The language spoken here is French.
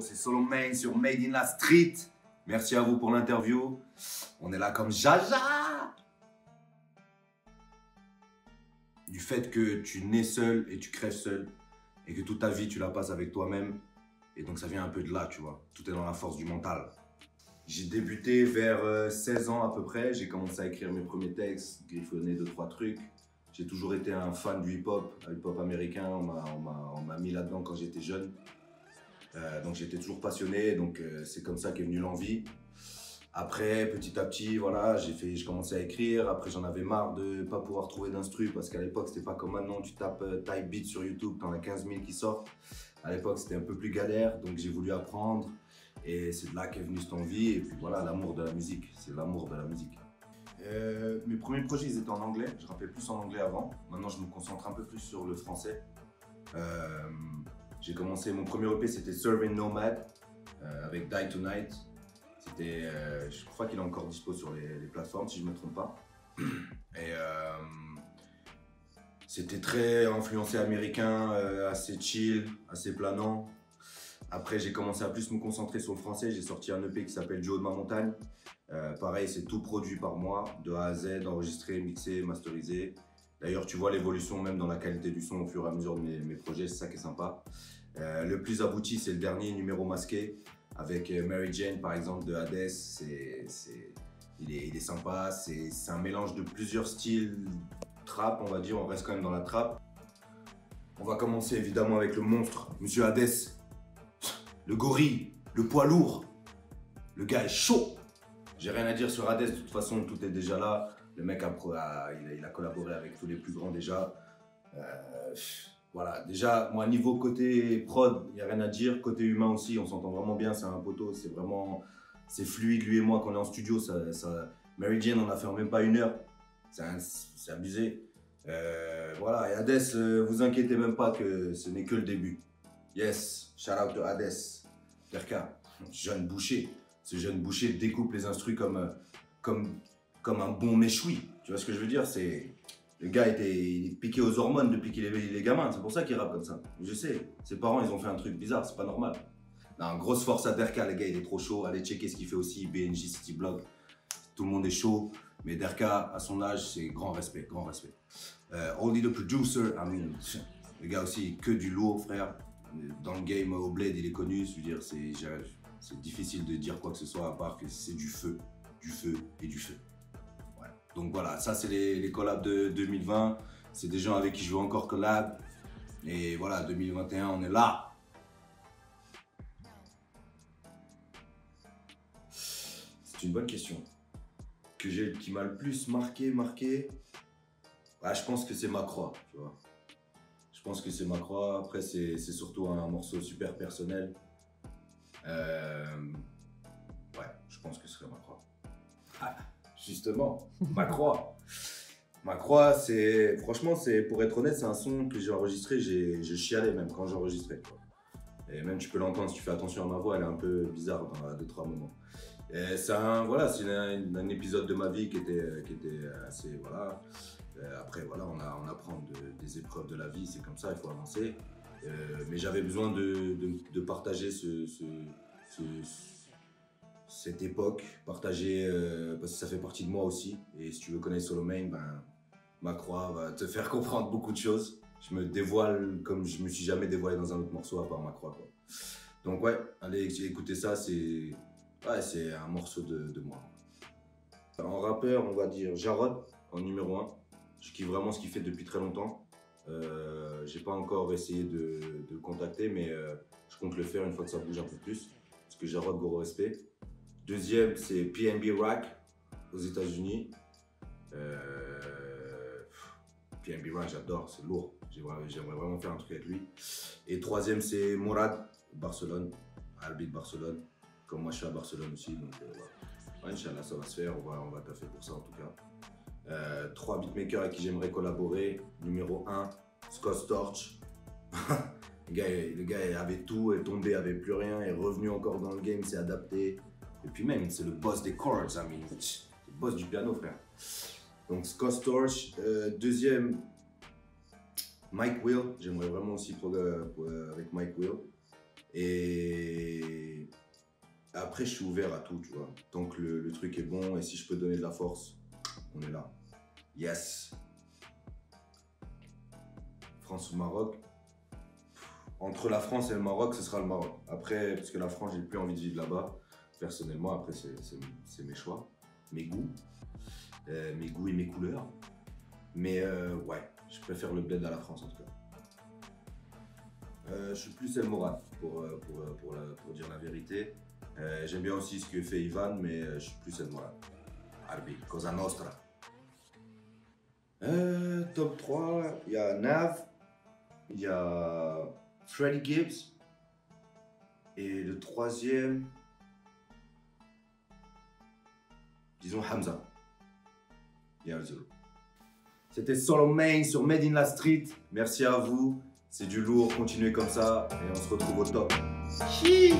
c'est Solomon sur Made in la Street. Merci à vous pour l'interview. On est là comme Jaja. Du fait que tu nais seul et tu crèves seul et que toute ta vie tu la passes avec toi-même. Et donc ça vient un peu de là, tu vois. Tout est dans la force du mental. J'ai débuté vers 16 ans à peu près. J'ai commencé à écrire mes premiers textes, griffonner 2-3 trucs. J'ai toujours été un fan du hip-hop américain. On m'a mis là-dedans quand j'étais jeune. Donc j'étais toujours passionné, donc c'est comme ça qu'est venue l'envie. Après, petit à petit, voilà, j'ai commencé à écrire. Après, j'en avais marre de ne pas pouvoir trouver d'instru parce qu'à l'époque, c'était pas comme maintenant. Tu tapes type beat sur YouTube, t'en as 15 000 qui sortent. À l'époque, c'était un peu plus galère, donc j'ai voulu apprendre. Et c'est de là qu'est venue cette envie. Et puis voilà, l'amour de la musique. C'est l'amour de la musique. Mes premiers projets, ils étaient en anglais. Je rappais plus en anglais avant. Maintenant, je me concentre un peu plus sur le français. J'ai commencé, mon premier EP, c'était Serving Nomad avec Die Tonight. C'était, je crois qu'il est encore dispo sur les plateformes, si je ne me trompe pas. Et c'était très influencé américain, assez chill, assez planant. Après, j'ai commencé à plus me concentrer sur le français. J'ai sorti un EP qui s'appelle Du haut de ma montagne. Pareil, c'est tout produit par moi, de A à Z, enregistré, mixé, masterisé. D'ailleurs, tu vois l'évolution même dans la qualité du son au fur et à mesure de mes projets, c'est ça qui est sympa. Le plus abouti, c'est le dernier, Numéro masqué, avec Mary Jane par exemple de Hades. Il est sympa, c'est un mélange de plusieurs styles trap, on va dire, on reste quand même dans la trap. On va commencer évidemment avec le monstre, Monsieur Hades, le gorille, le poids lourd. Le gars est chaud. J'ai rien à dire sur Hades, de toute façon tout est déjà là. Le mec il a collaboré avec tous les plus grands déjà. Voilà, déjà, moi, niveau côté prod, il n'y a rien à dire. Côté humain aussi, on s'entend vraiment bien. C'est un poteau, c'est fluide, lui et moi, quand on est en studio. Mary Jane, on a fait en même pas 1 heure. C'est abusé. Voilà, et Hades, vous inquiétez même pas que ce n'est que le début. Yes, shout out to Hades. Perka, jeune boucher. Ce jeune boucher découpe les instrus comme un bon méchoui. Tu vois ce que je veux dire? Le gars il est piqué aux hormones depuis qu'il est gamin, c'est pour ça qu'il rappe comme ça. Je sais, ses parents ils ont fait un truc bizarre, c'est pas normal. Non, grosse force à Derka, le gars il est trop chaud. Allez checker ce qu'il fait aussi, BNJ City Blog. Tout le monde est chaud, mais Derka à son âge c'est grand respect, grand respect. Oldie the producer, I mean, le gars aussi que du lourd frère. Dans le game au Bled il est connu, je veux dire c'est difficile de dire quoi que ce soit à part que c'est du feu et du feu. Donc voilà, ça c'est les collabs de 2020. C'est des gens avec qui je veux encore collab. Et voilà, 2021, on est là. C'est une bonne question. Qui m'a le plus marqué. Ouais, je pense que c'est Ma Croix, tu vois. Je pense que c'est Ma Croix. Après, c'est surtout un morceau super personnel. Ouais, je pense que ce serait Ma Croix. Ah. Justement, Ma Croix. Ma Croix, franchement, pour être honnête, c'est un son que j'ai enregistré, je chialais même quand j'enregistrais. Et même tu peux l'entendre si tu fais attention à ma voix, elle est un peu bizarre dans 2-3 moments. C'est un épisode de ma vie qui était assez, voilà. Après, voilà, on apprend des épreuves de la vie, c'est comme ça, il faut avancer. Mais j'avais besoin de partager cette époque, partagée, parce que ça fait partie de moi aussi. Et si tu veux connaître Solomon, ben, Ma Croix va te faire comprendre beaucoup de choses. Je me dévoile comme je me suis jamais dévoilé dans un autre morceau à part Ma Croix, quoi. Donc ouais, allez écouter ça, c'est un morceau de moi. En rappeur, on va dire Jarod en numéro 1. Je kiffe vraiment ce qu'il fait depuis très longtemps. J'ai pas encore essayé de le contacter, mais je compte le faire une fois que ça bouge un peu plus. Parce que Jarod, gros respect. Deuxième, c'est PNB Rock aux États-Unis. PNB Rock, j'adore, c'est lourd. J'aimerais vraiment faire un truc avec lui. Et troisième, c'est Mourad, Barcelone, Albi de Barcelone. Comme moi, je suis à Barcelone aussi. Donc, ouais, Inch'Allah, ça va se faire. On va taffer pour ça en tout cas. 3 beatmakers avec qui j'aimerais collaborer. Numéro 1, Scott Storch. le gars avait tout, est tombé, avait plus rien, est revenu encore dans le game, s'est adapté. Et puis même, c'est le boss des chords, c'est le boss du piano, frère. Donc Scott Storch. Deuxième, Mike Will. J'aimerais vraiment aussi avec Mike Will. Et Après, je suis ouvert à tout, tu vois. Tant que le truc est bon et si je peux donner de la force, on est là. Yes. France ou Maroc. Entre la France et le Maroc, ce sera le Maroc. Après, parce que la France, j'ai plus envie de vivre là-bas. Personnellement, après, c'est mes choix, mes goûts et mes couleurs. Mais ouais, je préfère le bled à la France en tout cas. Je suis plus El Mourad pour dire la vérité. J'aime bien aussi ce que fait Ivan, mais je suis plus El Mourad. Arbi, Cosa Nostra. Top 3, il y a Nav, il y a Freddie Gibbs. Et le troisième, disons Hamza. C'était Solomon sur Made in la Street. Merci à vous. C'est du lourd, continuez comme ça et on se retrouve au top. Chii